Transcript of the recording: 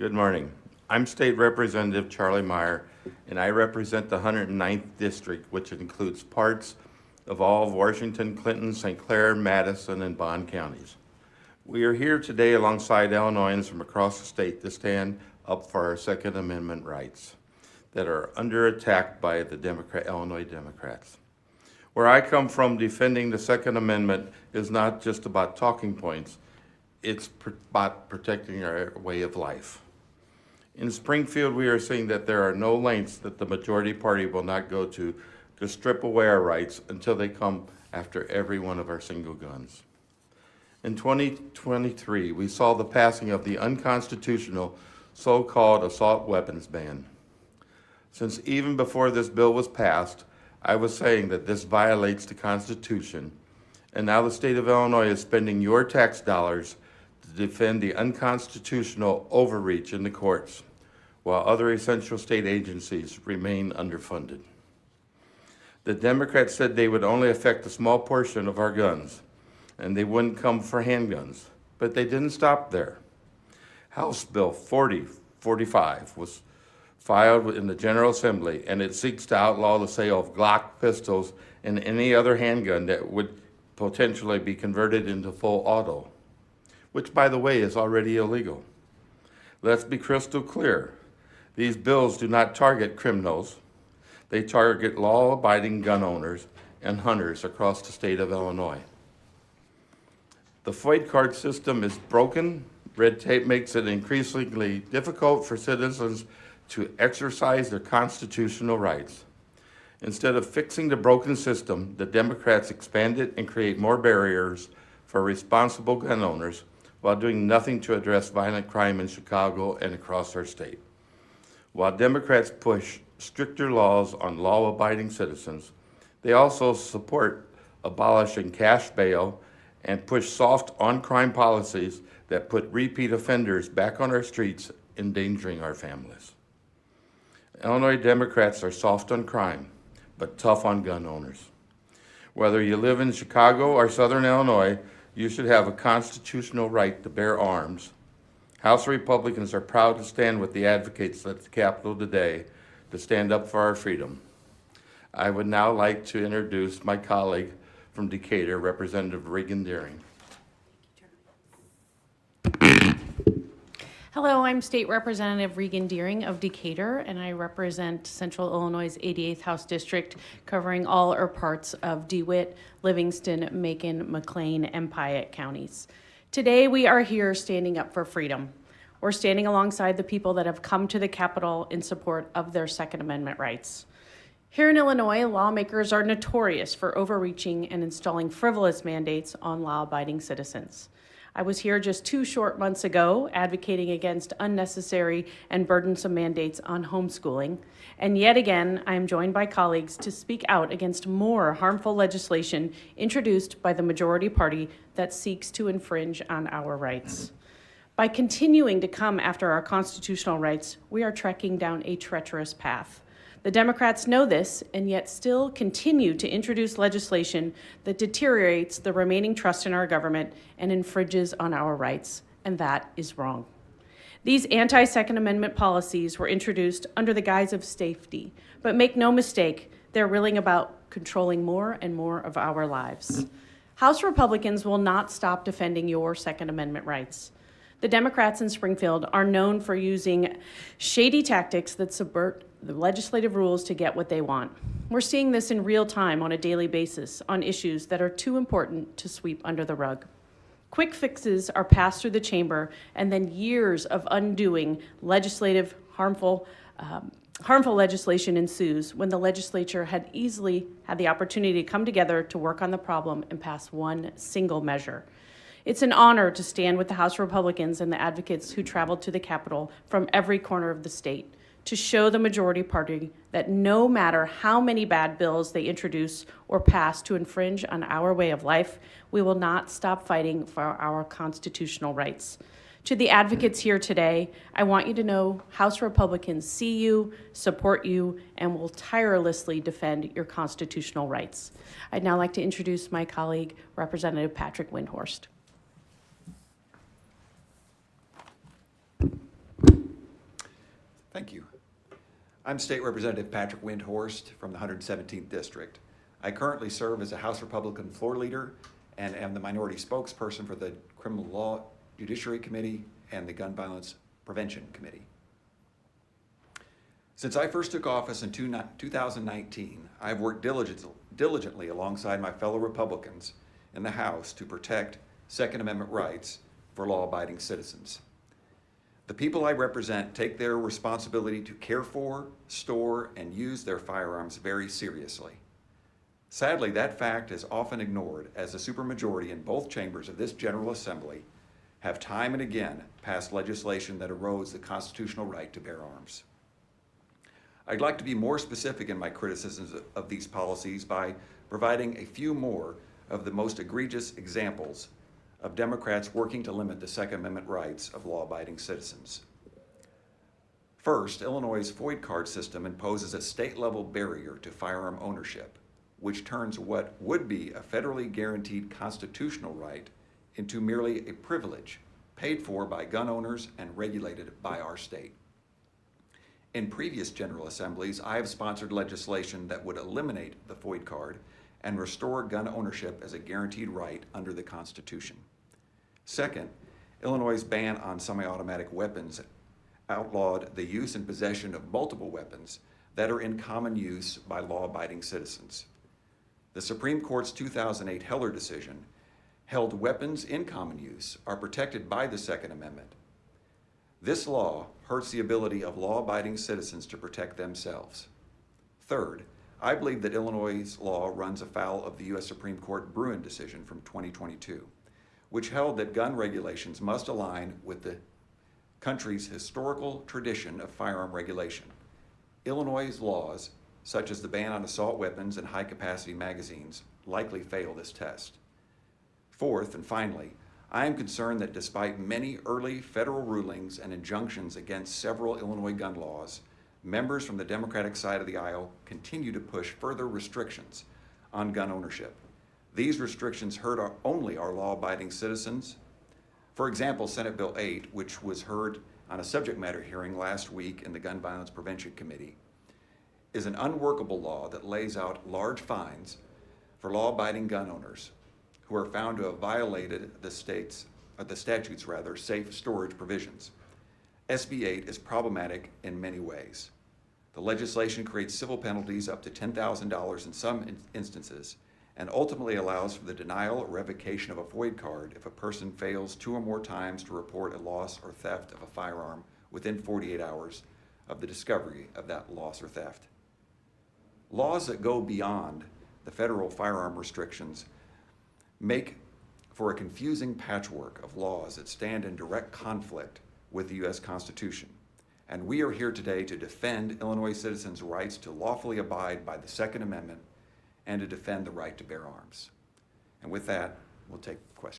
Good morning. I'm State Representative Charlie Meyer, and I represent the 109th District, which includes parts of all of Washington, Clinton, St. Clair, Madison, and Bond counties. We are here today alongside Illinoisans from across the state to stand up for our Second Amendment rights that are under attack by the Illinois Democrats. Where I come from, defending the Second Amendment is not just about talking points, it's about protecting our way of life. In Springfield, we are seeing that there are no lengths that the majority party will not go to strip away our rights until they come after every one of our single guns. In 2023, we saw the passing of the unconstitutional so-called assault weapons ban. Since even before this bill was passed, I was saying that this violates the Constitution, and now the state of Illinois is spending your tax dollars to defend the unconstitutional overreach in the courts, while other essential state agencies remain underfunded. The Democrats said they would only affect a small portion of our guns, and they wouldn't come for handguns, but they didn't stop there. House Bill 4045 was filed in the General Assembly, and it seeks to outlaw the sale of Glock pistols and any other handgun that would potentially be converted into full auto, which, by the way, is already illegal. Let's be crystal clear. These bills do not target criminals. They target law-abiding gun owners and hunters across the state of Illinois. The FOID card system is broken. Red tape makes it increasingly difficult for citizens to exercise their constitutional rights. Instead of fixing the broken system, the Democrats expand it and create more barriers for responsible gun owners while doing nothing to address violent crime in Chicago and across our state. While Democrats push stricter laws on law-abiding citizens, they also support abolishing cash bail and push soft on-crime policies that put repeat offenders back on our streets, endangering our families. Illinois Democrats are soft on crime, but tough on gun owners. Whether you live in Chicago or Southern Illinois, you should have a constitutional right to bear arms. House Republicans are proud to stand with the advocates at the Capitol today to stand up for our freedom. I would now like to introduce my colleague from Decatur, Representative Regan Deering. Hello, I'm State Representative Regan Deering of Decatur, and I represent Central Illinois' 88th House District, covering all or parts of DeWitt, Livingston, Macon, McLean, and Piatt counties. Today, we are here standing up for freedom. We're standing alongside the people that have come to the Capitol in support of their Second Amendment rights. Here in Illinois, lawmakers are notorious for overreaching and installing frivolous mandates on law-abiding citizens. I was here just 2 short months ago advocating against unnecessary and burdensome mandates on homeschooling. And yet again, I am joined by colleagues to speak out against more harmful legislation introduced by the majority party that seeks to infringe on our rights. By continuing to come after our constitutional rights, we are trekking down a treacherous path. The Democrats know this and yet still continue to introduce legislation that deteriorates the remaining trust in our government and infringes on our rights, and that is wrong. These anti-Second Amendment policies were introduced under the guise of safety, but make no mistake, they're really about controlling more and more of our lives. House Republicans will not stop defending your Second Amendment rights. The Democrats in Springfield are known for using shady tactics that subvert the legislative rules to get what they want. We're seeing this in real time on a daily basis on issues that are too important to sweep under the rug. Quick fixes are passed through the chamber, and then years of undoing legislative harmful legislation ensues when the legislature had easily had the opportunity to come together to work on the problem and pass one single measure. It's an honor to stand with the House Republicans and the advocates who traveled to the Capitol from every corner of the state to show the majority party that no matter how many bad bills they introduce or pass to infringe on our way of life, we will not stop fighting for our constitutional rights. To the advocates here today, I want you to know House Republicans see you, support you, and will tirelessly defend your constitutional rights. I'd now like to introduce my colleague, Representative Patrick Windhorst. Thank you. I'm State Representative Patrick Windhorst from the 117th District. I currently serve as a House Republican floor leader and am the minority spokesperson for the Criminal Law Judiciary Committee and the Gun Violence Prevention Committee. Since I first took office in 2019, I've worked diligently alongside my fellow Republicans in the House to protect Second Amendment rights for law-abiding citizens. The people I represent take their responsibility to care for, store, and use their firearms very seriously. Sadly, that fact is often ignored as a supermajority in both chambers of this General Assembly have time and again passed legislation that erodes the constitutional right to bear arms. I'd like to be more specific in my criticisms of these policies by providing a few more of the most egregious examples of Democrats working to limit the Second Amendment rights of law-abiding citizens. First, Illinois' FOID card system imposes a state-level barrier to firearm ownership, which turns what would be a federally guaranteed constitutional right into merely a privilege paid for by gun owners and regulated by our state. In previous General Assemblies, I have sponsored legislation that would eliminate the FOID card and restore gun ownership as a guaranteed right under the Constitution. Second, Illinois' ban on semi-automatic weapons outlawed the use and possession of multiple weapons that are in common use by law-abiding citizens. The Supreme Court's 2008 Heller decision held weapons in common use are protected by the Second Amendment. This law hurts the ability of law-abiding citizens to protect themselves. Third, I believe that Illinois' law runs afoul of the U.S. Supreme Court Bruin decision from 2022, which held that gun regulations must align with the country's historical tradition of firearm regulation. Illinois' laws, such as the ban on assault weapons and high-capacity magazines, likely fail this test. Fourth, and finally, I am concerned that despite many early federal rulings and injunctions against several Illinois gun laws, members from the Democratic side of the aisle continue to push further restrictions on gun ownership. These restrictions hurt only our law-abiding citizens. For example, Senate Bill 8, which was heard on a subject matter hearing last week in the Gun Violence Prevention Committee, is an unworkable law that lays out large fines for law-abiding gun owners who are found to have violated the statute's safe storage provisions. SB 8 is problematic in many ways. The legislation creates civil penalties up to $10,000 in some instances and ultimately allows for the denial or revocation of a FOID card if a person fails 2 or more times to report a loss or theft of a firearm within 48 hours of the discovery of that loss or theft. Laws that go beyond the federal firearm restrictions make for a confusing patchwork of laws that stand in direct conflict with the U.S. Constitution. And we are here today to defend Illinois citizens' rights to lawfully abide by the Second Amendment and to defend the right to bear arms. And with that, we'll take questions.